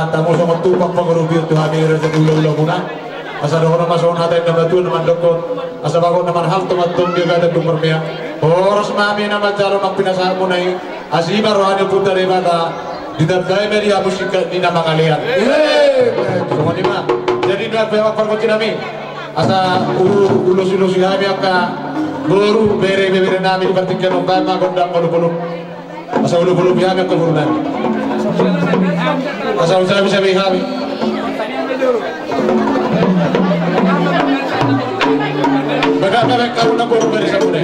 Tamu sama tupak pengerubiut Tuhan ini rezeki ulo-ulo muna. Asa doon naman sa natin na batuan naman dokon. Asa bago naman hal tumatong dia gada tumermia. Oras mami naman jaro magpinasahan mo na yung asiba rohani puta rin bata. Didabday media musika ni na mga liyan. Semua ni ma. Jadi dua pihak perkoci nami. Asa ulo-ulo si kami ka baru bere-bere nami dipertikan umpay magondang bulu-bulu. Asa ulo-ulo pihak ka burunan. Asal usaha bisa kami. Bagaimana kamu nak baru dari sabune?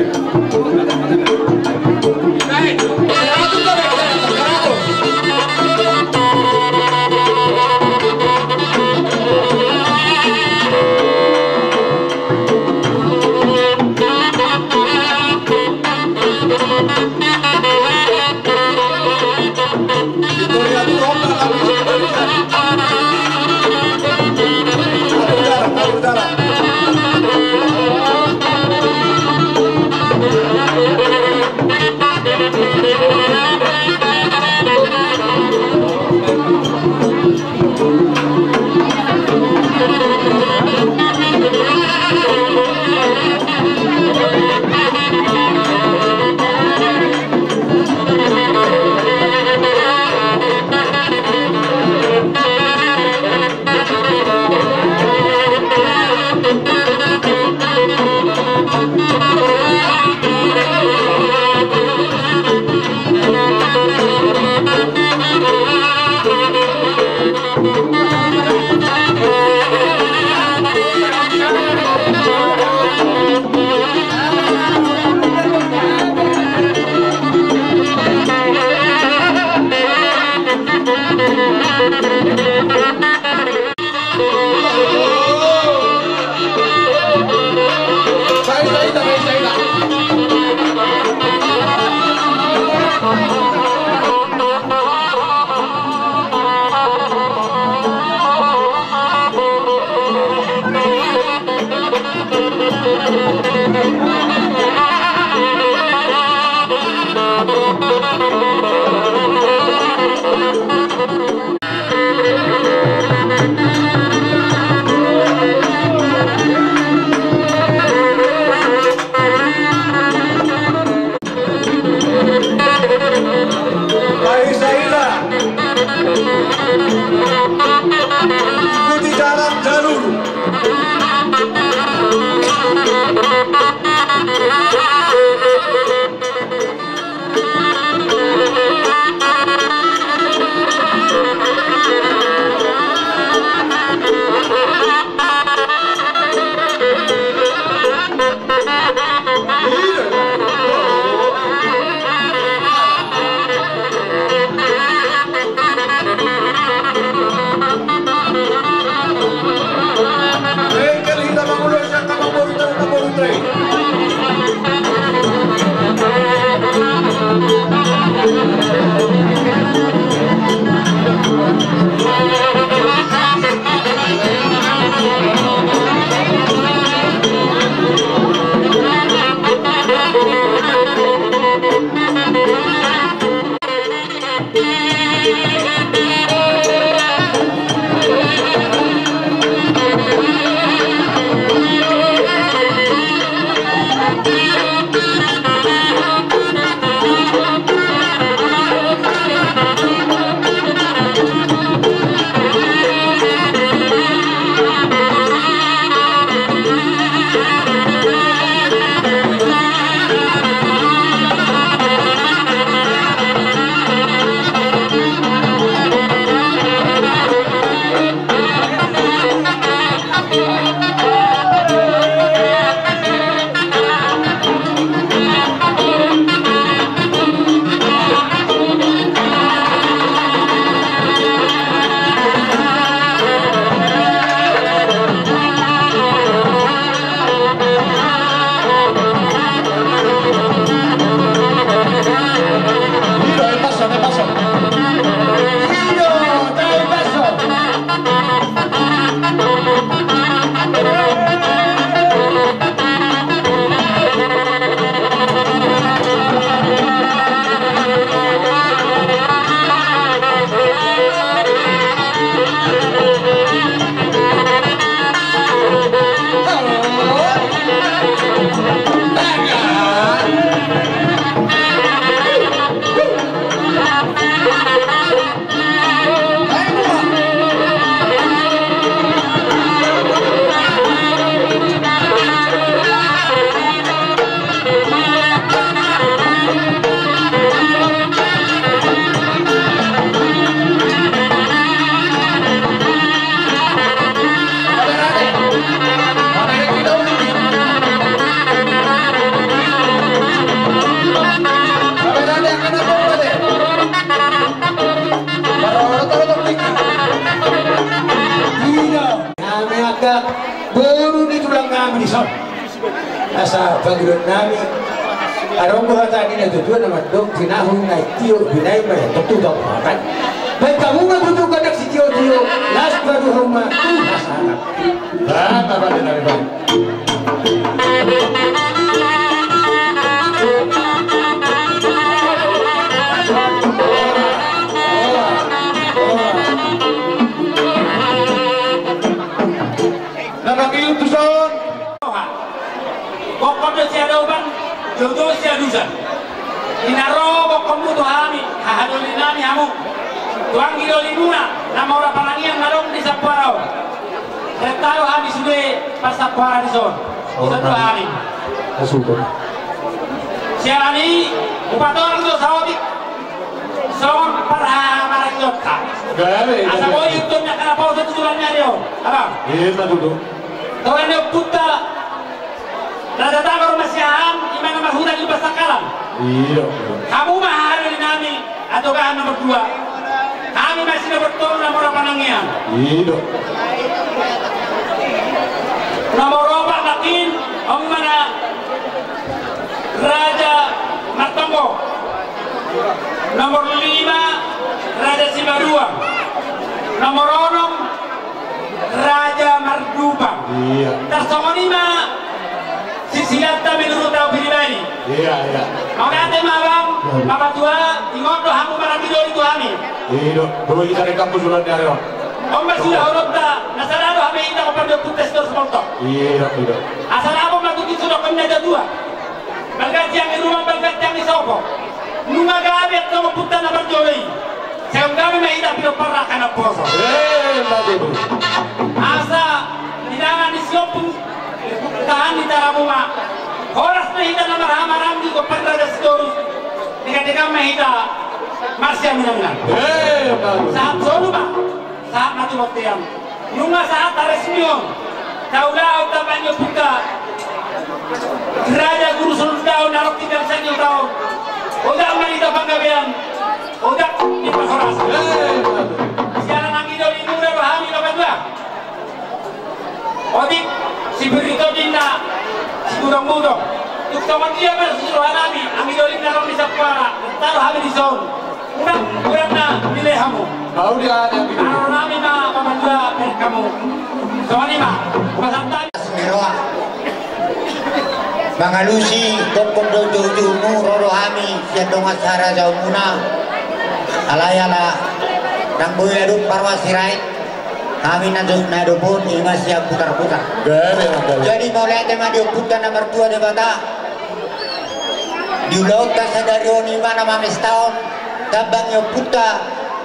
Ikuti jalan jalur. Baru di tulang kami di sana. Asa pagirot nami. Arong ko hata ni natutuan naman dong pinahong na tiyo binay pa yan. Tutudang makan. Baik kamu matutukan kadak si tiyo-tiyo. Las baru rumah. Nasanak. Tama ba din na rin ba? Namangiyutuson. Kok kondo siya uban, jodoh siya dusan. Inaro kok kamu tuh hami, hahadolin nami hamu. Tuang gidolin muna, nama orang palangian nalong di Sapuarao. Retaro hami sudah pas Sapuara di son. Satu hari. Masukon. Siya ni, upator itu sawabik. Son para marang yotta. Gaya Asa mo YouTube niya kana pausa tujulannya dia. Abang. Iya, natutup. Tahu ini putta. Nada tahu rumasihan, imana mahuda di pasakalan. Iya. Kamu mah hari nami atau kan nomor 2. Kami masih nomor 2 nomor panangian. Iya. Nomor 4 makin, mana Raja Martonggo. Nomor 5 Raja Sibaruang. Nomor 6 Raja Mardupang. Iya. Tersongo 5 Sisilata menurut tahu pribadi. Iya. Mau nanti malam Bapak Tua ingat doa kamu marami dulu itu kami. Iya. Dulu kita di kampus bulan dari orang. Om sudah urut tak. Nasarado kami kita kepada putes terus montok. Iya. Asal aku melakukan sudah kami ada dua. Berkat yang di rumah, berkat yang di soko. Nunga gabet kamu putar na berjolai. Saya kami mahida pilo parah karena poso. Madu. Asa hidangan di siopun tahan di tarabunga. Horas mahida na marhamaram di kopandra da sidorus. Dika mahida marsya minaminan. Madu. Saat solo ba? Saat mati waktu nunga saat resmion. Kaulah utapannya puta. Raja Guru Sultan narok 3 tahun. Udah manita panggabean. Udah di Pasoras. Sekarang nanti dari muda bahami kapan lah. Odik si berito dinda si budong-budong. Tuk sama dia bersuruh nami. Anggi dari narok di Sapara. Taruh habis di zon. Udah na milih kamu. Mau dia ada yang gitu. Taruh nami na kapan lah kamu. Soalnya lima. Pasang Meroa Mangalusi Tokong dojo-dojo Roro Hami Siandong Asara Jauh Muna Alayala Nang Boy Aduk Parwa Sirait Kami nado pun ingat siap putar-putar. Jadi mulai tema dia putar nomor 2 di bata di laut sadari oni mana mames tahun tabang yo putar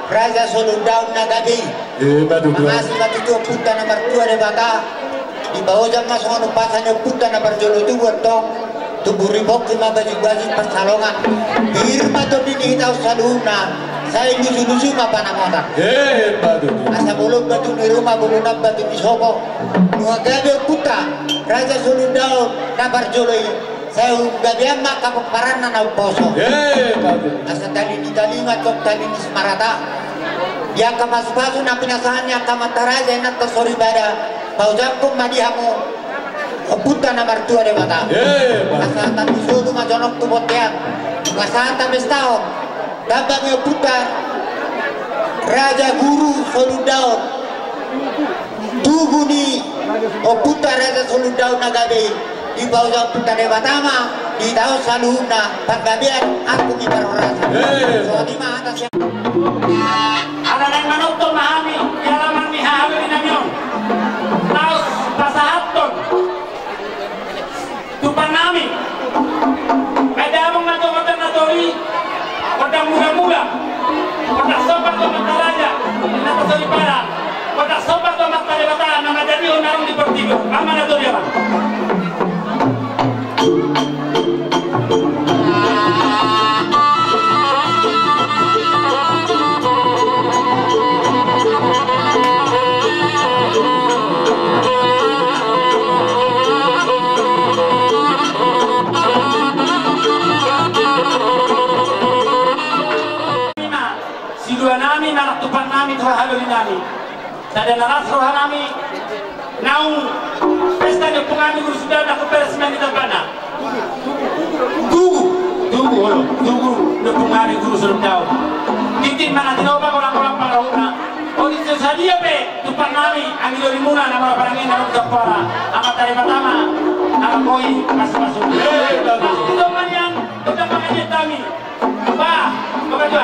Raja Solo Daun Nagabi Mengasih batu itu putar nomor 2 di bata di bawah jam masuk anu pasannya putar nomor jolo itu tong tubuh ribok 5 baju-baju persalongan irma to dini tahu saluna saya lusu-lusu apa nama asa bulog batu di rumah bulunap batu di soko nuagabe putar Raja Solo Daun nomor jolo saya gabian mak kaparan na poso asa tali di talinga tok tali di Semarata dia kamas-pasu na pinasahannya kamataraja na tasori bada paujangkong madihamu puta nomor 2 de mata asa tatu sudu majonok tubot yang asa tamis tahun dabang yo puta Raja Guru Solo Daun tuguni puta Raja Solo Daun Nagabe di bawah puta de batama di tahu saluna panggabian aku mibarorasa so di mah atas yang ada yang menutup mahami jalanan mihami namion taus pasahaton tupan nami ada abang nato-nato natori kodang muda-muda kodak sobat ke mata raja nato sori pada kodak sobat ke mata debata nama jadi unarung di pertigo apa natori apa nami nak tupan nami tuh haluri nami sada naras roha nami naung pesta de pengami guru sudah nak persmen di tapana tunggu de pengami guru sudah tahu titin mana tinoba orang-orang parauna oli sesadia be tupan nami angin dari muna nama parangin nama tapara amat dari pertama nama koi masuk itu manian kita makanya tami bah bekerja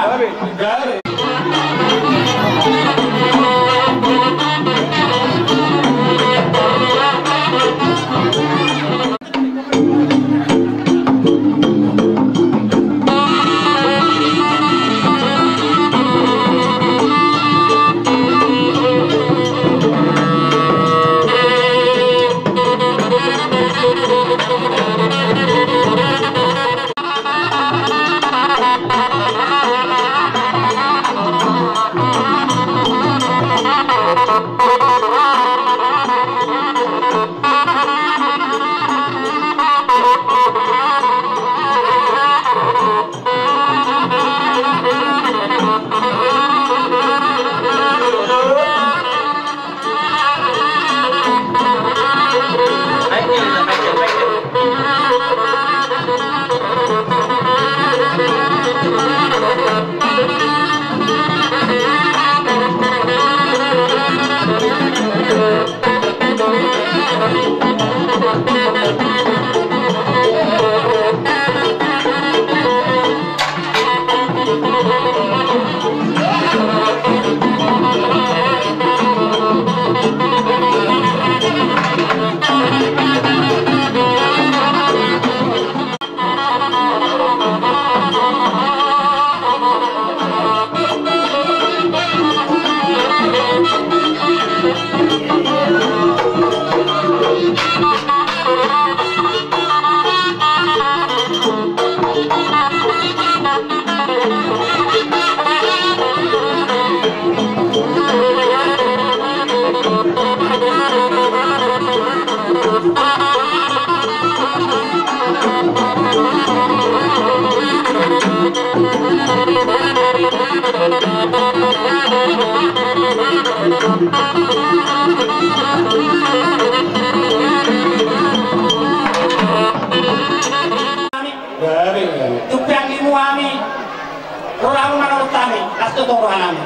to hanami.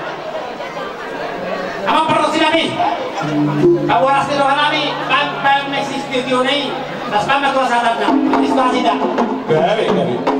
Ama perlu sinami. Kawaras to hanami bang existe dio nei. Las banda to sa tanda. Isto asida. Gabi.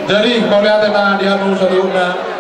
Jadi kau lihat na dia nu saduna.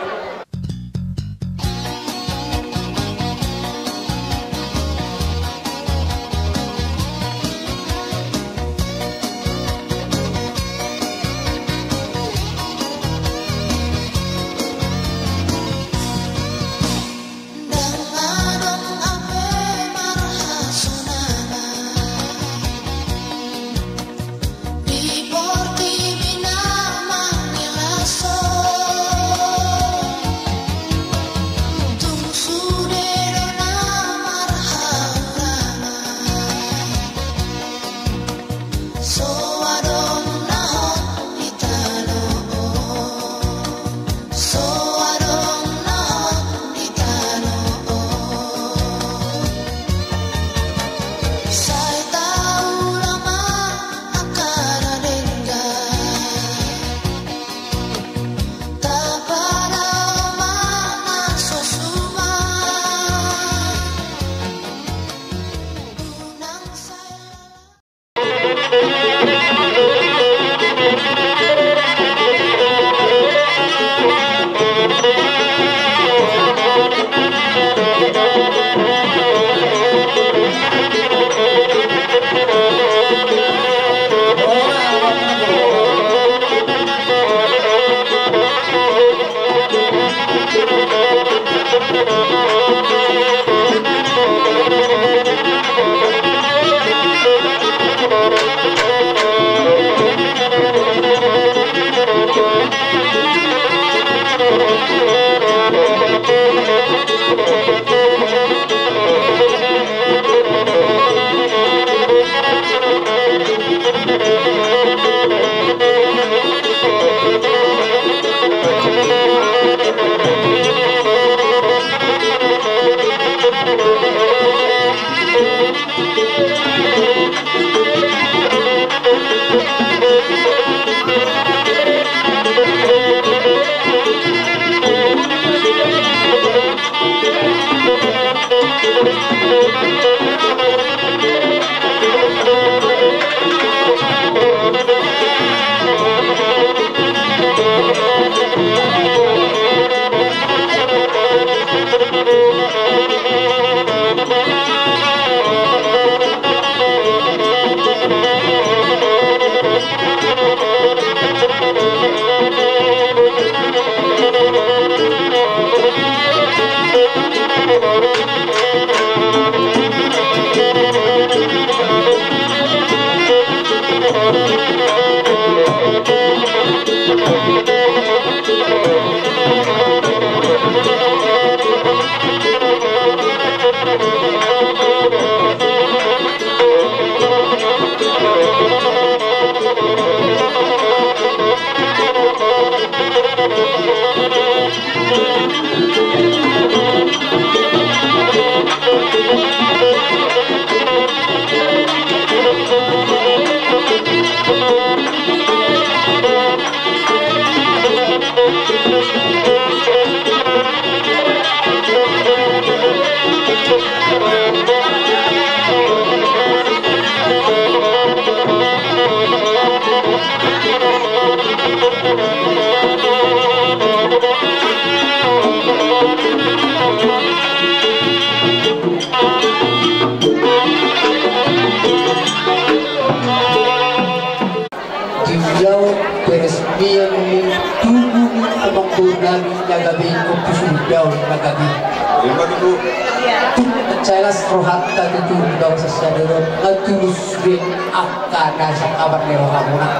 Celas rohatta ditundang sesadero ngatulus bin akana sang abat nerohamuna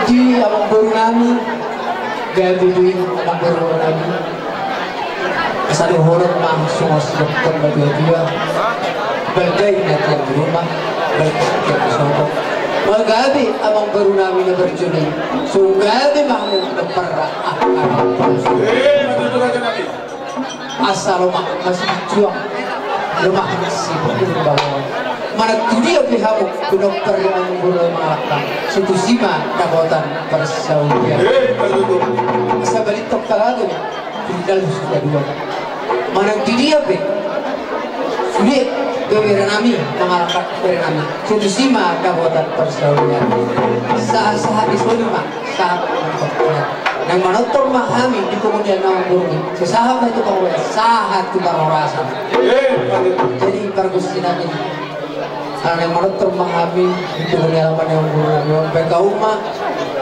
di abang baru nami gabi duit abang baru nami Satu orang langsung dokter berdua bergaya nanti di rumah bergaya di sana. Magabi abang baru nami na berjuni. Sugabi bangun berperang asal rumah masih juang rumah masih berbangun. Mana dunia pihamu dokter yang mengguna malakang situ sima kabupaten Persaudian. Asa balik tok talaga tidak sudah dua. Mana dunia pe sulit bebera nami mengalahkan bebera nami situ sima kabupaten Persaudian. Sah isu lima sah yang menonton mahami di kemudian nama burung sesahat itu kau sahat itu baru rasa. Jadi pergusti nami karena yang menonton mahami di kemudian nama yang burung PKU mah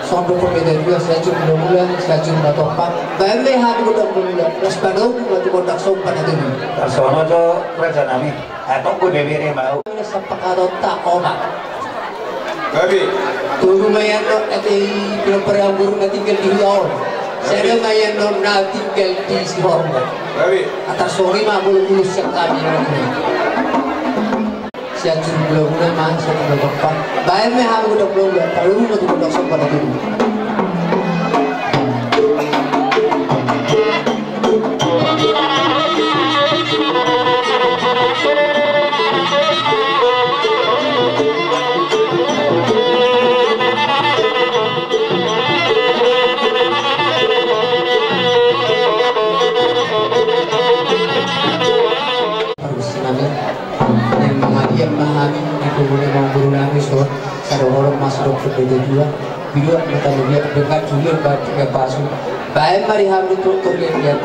sondo berbeda juga saya cuma bulan saya cuma topak bame hari udah bulan terus pada aku waktu kontak sopan itu Sono jo kerja nami atau ku bebere mau ini sepak atau tak obat Babi. tunggu mayan no nanti film burung tinggal di Riau saya mayan no tinggal di Sihor Babi. atas sore mah bulu-bulu siap kami saya cuma bulan mah saya cuma topak bame hari udah bulan kalau mau tuh kontak sopan itu ada orang masuk dokter beda dua mata lihat dekat juga baca pasu baik mari hamil itu terlihat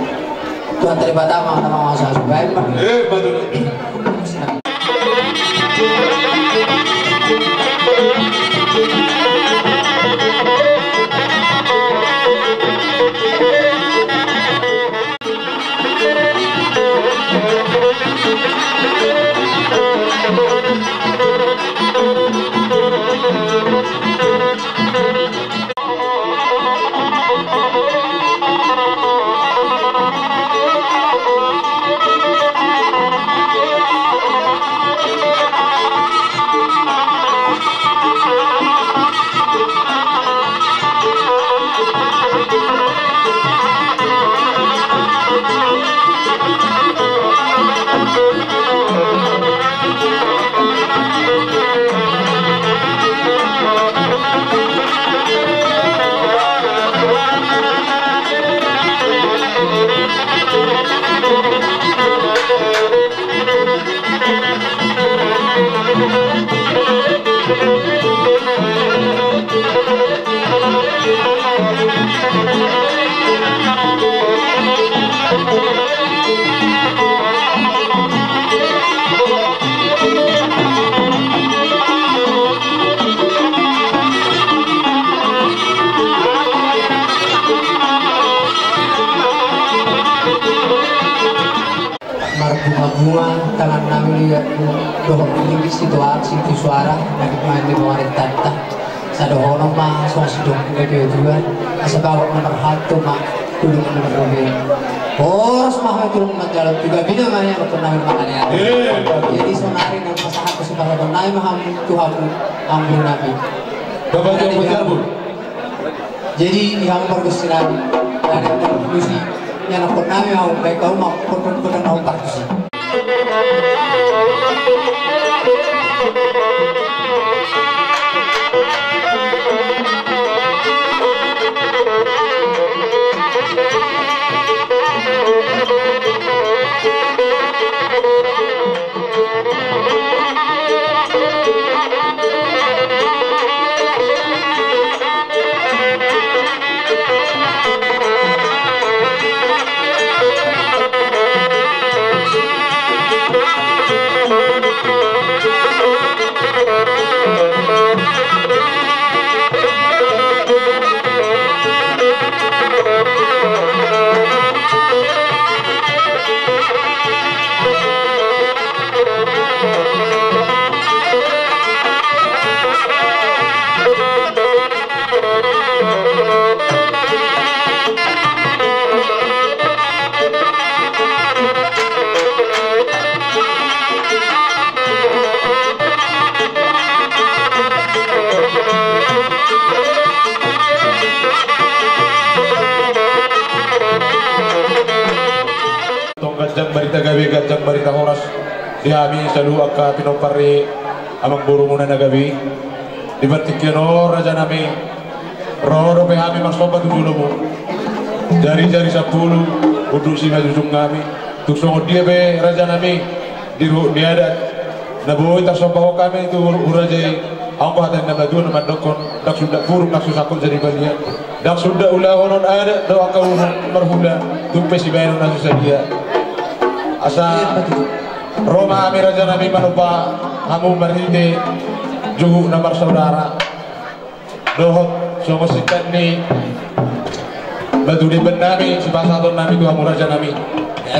Tuhan terlibat nama masa baik mari bunga tangan nami lihat dohor ini situasi di suara dari main di bawah tata sadohono mah sudah ke juga asbab nomor 1 mah dulu nomor 2 bos mah itu menjalan juga bina mah yang pernah makanya jadi sonari nang masalah kesempatan donai mah Tuhan ambil nabi Bapak Tuhan berjabut jadi yang pergusiran dari pergusi yang pernah mau mereka mau pernah mau pergusi barita gabi gajang barita horas diami salu akka pinopari amang buru muna na gabi dibatikino raja nami rodo pe ami masoba tujulo mo jari-jari 10 uduk si majujung kami tuksong dia be raja nami diru niadat nabuhi tak sobaho kami itu urajai ang bahatan na madun naman dokon dak sudah buruk nak susakon jadi balia dak sudah ulah onon ada doa kau marhula tumpe si bayan na susadia asa Roma ami raja nami manupa hamu marhite juhu namar saudara dohot somosikan ni batu di benami si pasaton nami tu hamu raja nami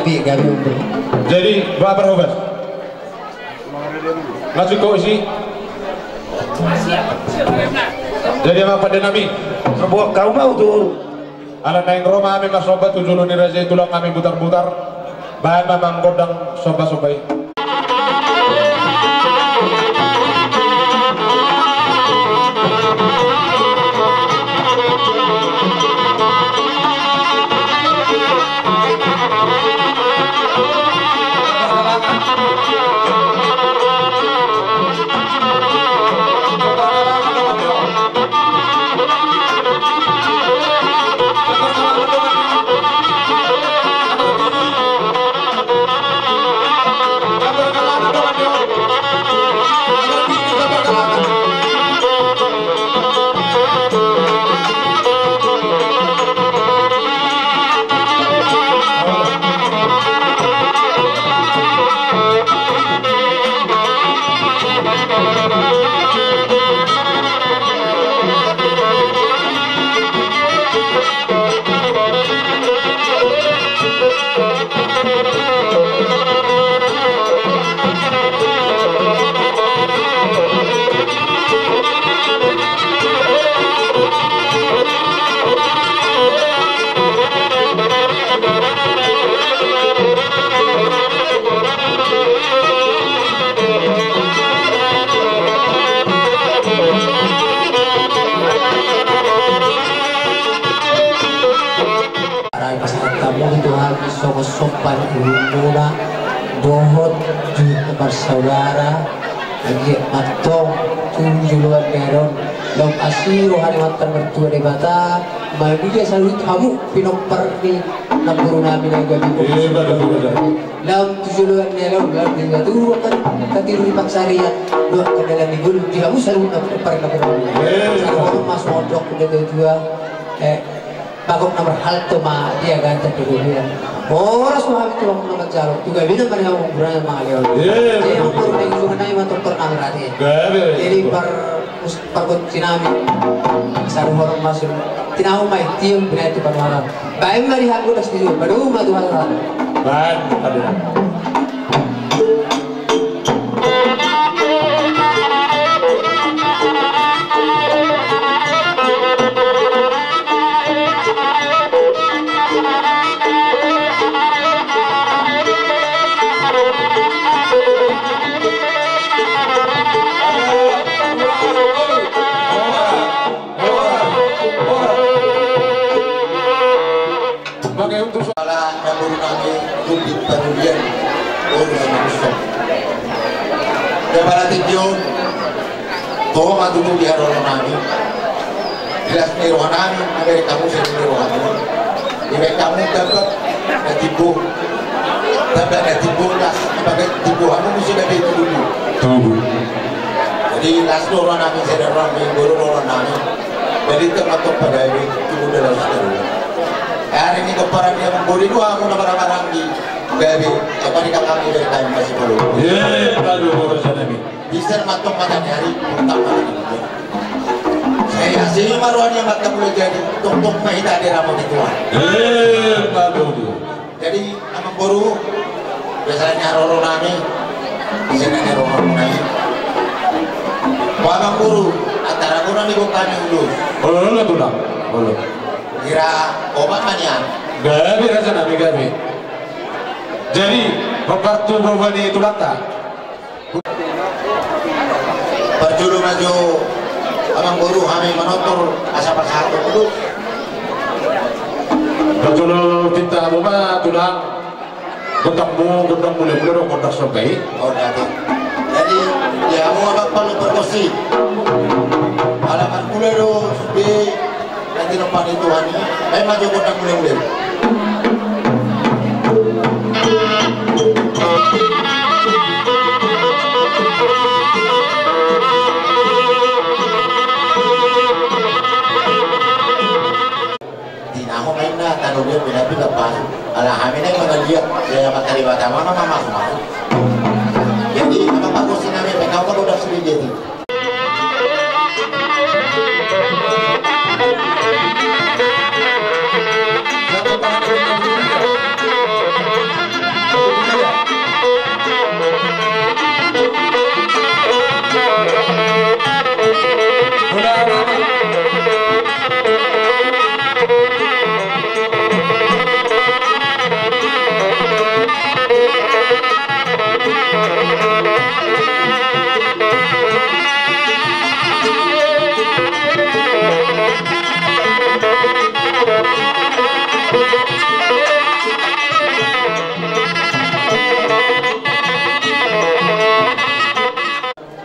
gabi umur jadi berapa hobas masuk kau isi jadi apa pada nami sebuah kau mau tuh anak naing Roma ami mas sobat tujuh ni raja tulang kami putar-putar bahan memang godang sobat-sobai sopan mula dohot juta bersaudara lagi matong tunjuluan meron dalam asiro halimatan bertua di bata mai dia selalu kamu pinopper ni naburu namin ang gabi ko dalam tunjuluan meron dalam dia tu kan katiru paksarian dua kadalan ni gulu dia kamu selalu pinopper naburu namin mas modok udah dua bagong nomor halto ma dia ganta duluan oras mo habit tulong ng nagjalog juga bina man yung brand mga leon jadi ang puro na yung na yung doktor namin natin jadi pagod sinami sa horong masuk tinahong may tiyong binaito panwala bayang marihan ko nas niyo baru maduhan na bahan ada Yun, kung matutong di haro namin, ilas niruhan namin, Amerika mo sa niruhan namin. Amerika mo dapat natibo, las, ibagat tibuhan mo sila dito dulu. Jadi las niruhan namin sa niruhan namin, guru niruhan namin. Jadi teman-teman pagawin, tibo na lang sa niruhan. Kaya rin ito parang niya mong guri doha mo na marang-marang di gabi, apa ni kami dari tayo masih baru. Baru sa namin. Bisa matang matang hari puntang matang itu. Saya sih maruan yang matang boleh jadi tok mahita di ramah itu. Baru. Jadi amang baru biasanya roro nami, biasanya roro nami. Amang baru antara guna ni bukan dulu. Belum tu lah. Belum. Kira obat mana? Gabi raja nabi gabi. Jadi waktu berbani itu lata. Berjulu maju amang guru kami menonton asa persatu dulu. Berjulu kita rumah tulang Ketemu mulai-mulai dong kontak sampai. Oh nanti. Jadi ya mau apa perlu berkosi. Alaman mulai terus di nanti depan itu hani. Memang juga kontak mulai-mulai. Ako ngayon na tanong yun, pinapit pa. Alahamin ay mga liyak, kaya matalibata mga mamamakumaku. Jadi, mapapagusin namin, may kaumagudak sa bidyo.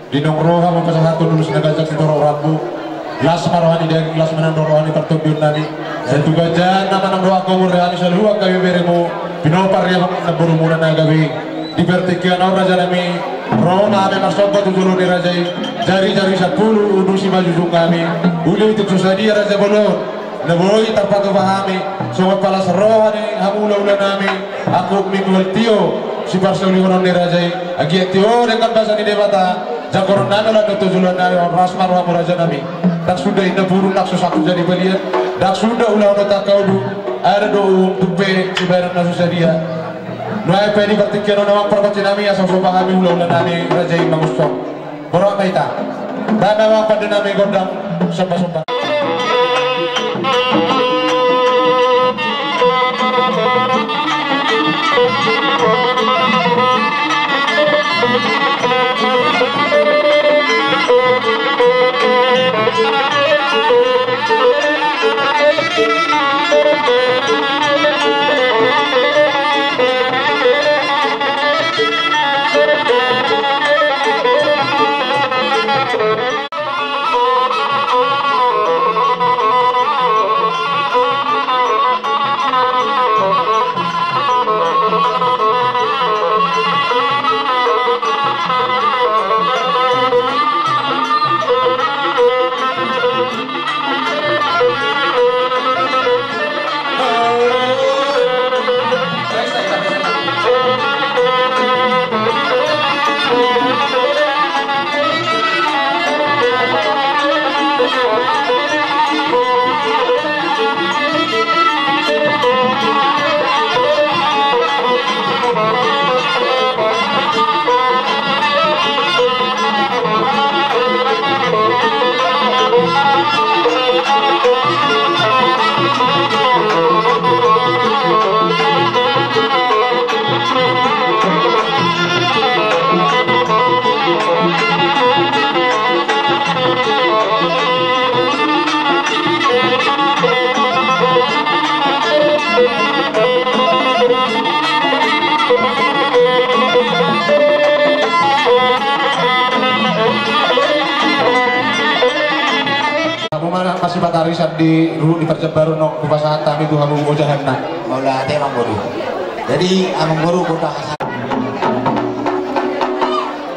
Dinong roha mapasahatu lulus nagajak si Doro Rambu las marohani dia las menandor rohani tertubiun nami dan juga jana manang doa kau murani salua kami beremu pinopar dia naburu muna nagawi di vertikian orang raja nami rona ame masobat tujulu ni rajai jari-jari 10 udusi maju kami uli itu susadia raja bolon naboi terpakai pahami sobat palas rohani hamula-ula nami aku minggu tio si parsuli orang ni rajai agi tio dengan bahasa ni debata Jakoron nami lah ketujuan nami rasmar wa muraja nami. Tak sudah ina burung nak susaku jadi belian. Tak sudah ulah tak kau du. Ada do tupe sibaran na susadia. Noai pedi bertikian nama perkocin nami asal sopa kami ulah nami raja imam ustok. Borok maita. Dan nama pada nami godang sopa-sopa. Masih batarisan di percebaru nok kupasahan kami tuh hamu ojahan nak Maula ate mang guru. Jadi amang guru kota kasar.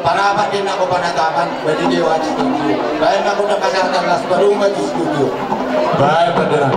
Para apa din ako panatakan bagi dewa studio. Baik ako na kasar las baru maju studio. Baik padera.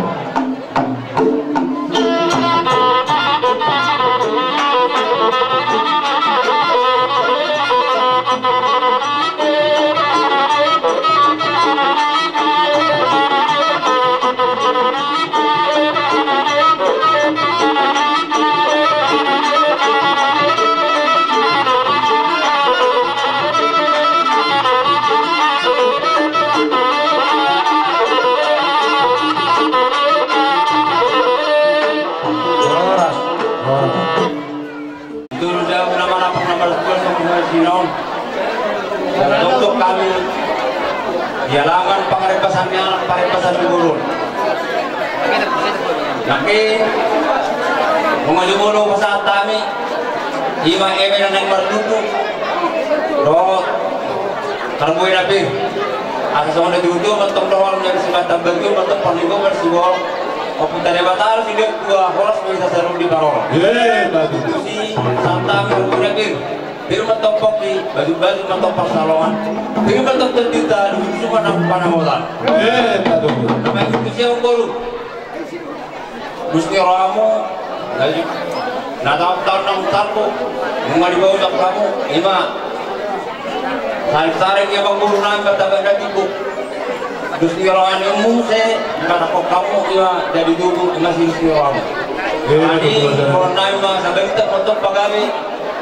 Untuk kami jalankan parepasan gurun. Naki mengajung pasal kami Ima eme na nang marduko. Ro karboy na pin. Asa sa mga dugo matong dawar niya si batang bagyo matong panigo bersibol. Opunta na batal hindi dua horas may sasarong di parol. Bagus. Si Santa karboy na pin. Pero matopok di baju-baju matopok salongan. Pero matopok kita dulu cuma nang panamodan. Bagus. Namanya itu siapa golu? Gusti Ramu, lagi natap nang tarko, mengali bau tak kamu, ima. Saring yang bangun nang kata tipu. Gusti Ramu se, kata kok kamu ima jadi dulu masih Gusti Ramu. Jadi kalau naik mah sampai kita potong pagawe,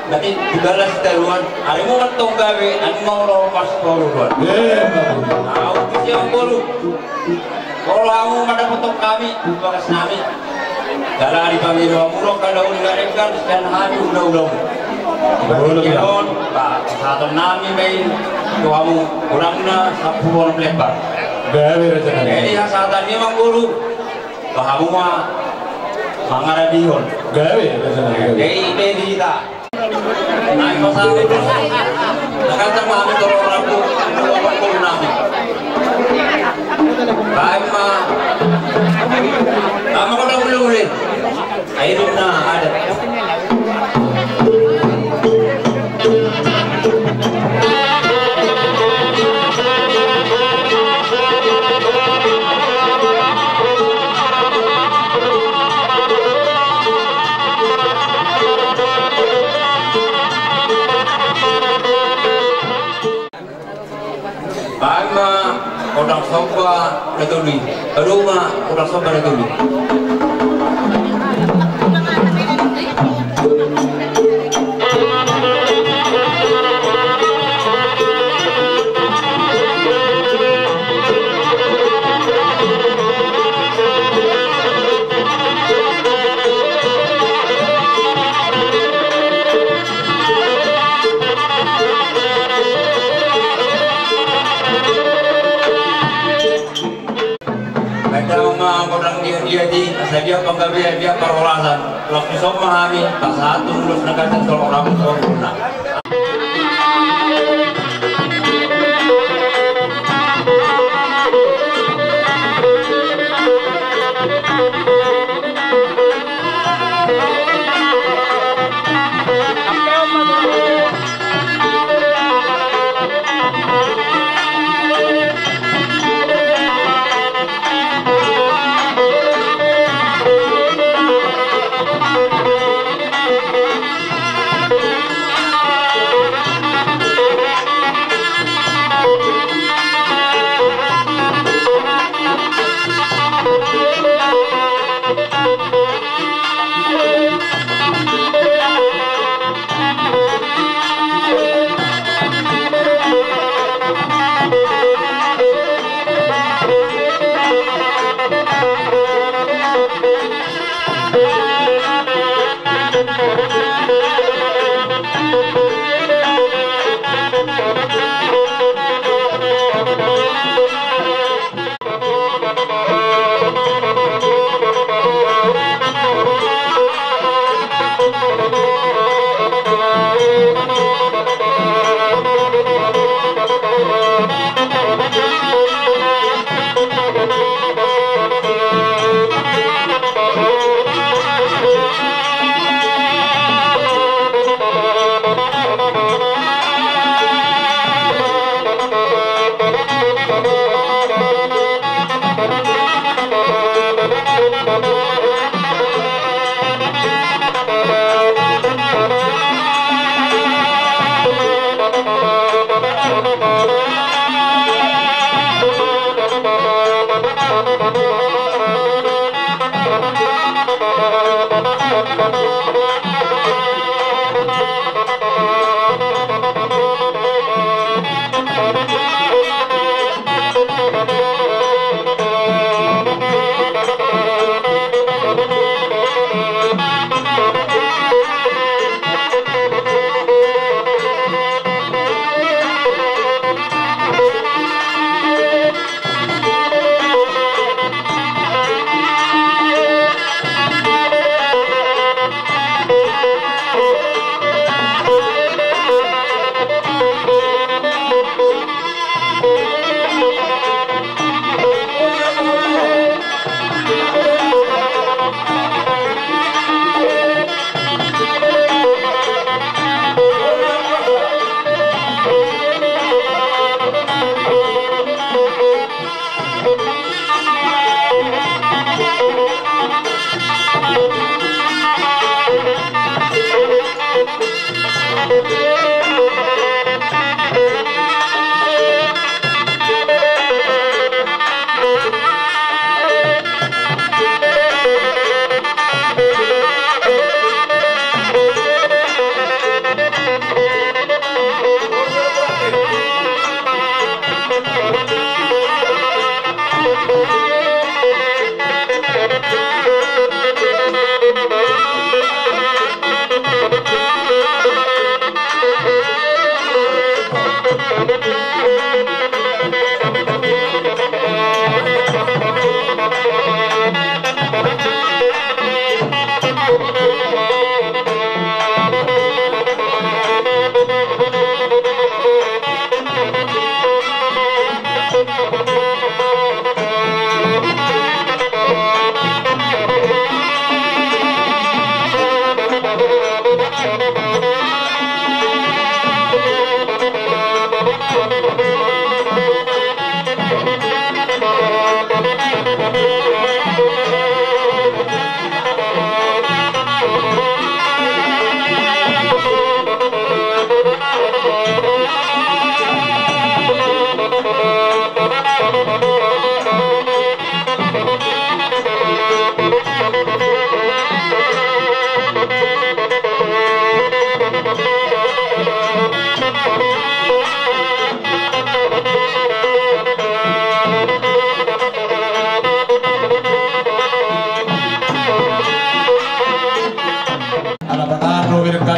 nanti dibalas teruan. Hari mau potong gawe, anu mau lo pas koruan. Tahu siapa golu? Kalau kamu pada potong kami, bagas nami. Dalam di pamilu amuro kalau uligarekan sekian hari udah. Kemudian pak satu nami main kamu kurangnya 10 lebar. Jadi hasatan ini manggulu, kamu mah mangaradihon. Jadi ini kita. Naik masalah itu. Nakata kami kalau ragu dua puluh nami. Baik mah. Kamu kena uli-uli. Ayo na ada. Bama orang soba netuli, rumah orang soba netuli. Dia saja penggawe dia perolahan waktu sok memahami tak satu lulus negara kalau orang sempurna.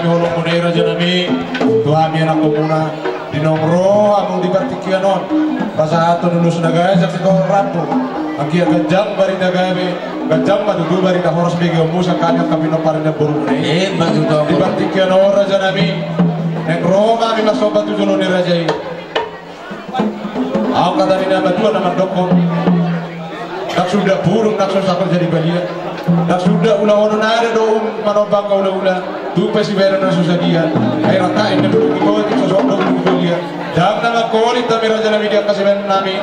kami holong munai raja nami Tuhan yang aku muna di nomro aku di partikianon pasal atau lulus negara jadi kau rapu akhir gajang bari negara gajang madu bari dah horas begi musa kanya kami nompar ina buru munai di partikianon raja nami negro kami masuk batu jolo ni raja ini aku kata ni nama Tuhan nama dokon nak sudah burung nak sudah jadi balia nak sudah ulah nare do manobang kau ulah tu pesi vera na susadia ay rata ina bulu ko ti so do bulu balia jam na ko li ta mira jana media kasiben nami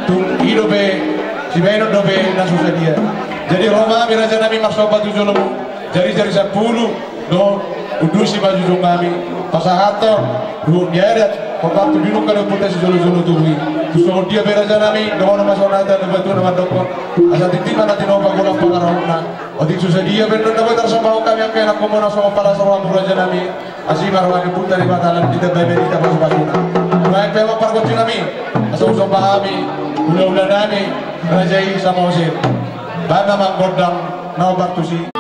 tu ido be si beno do be na susadia jadi Roma mira jana mi masoba tu jolo jari 10 do udusi baju jong kami pasahato du nyeret pembantu dulu kalau potensi jolo tu so dia mira jana mi do na masona ta batu na madoko asa titima na tinoba gola pangarona odi susadia beno na batar sama kami yang kena komono sama pala sama raja nami asih marwani putar di batalan kita bebe kita pas-pasuna baik pema pargotin nami asa usah pahami ulah-ulah nami rajai sama usir bana manggodang na bartusi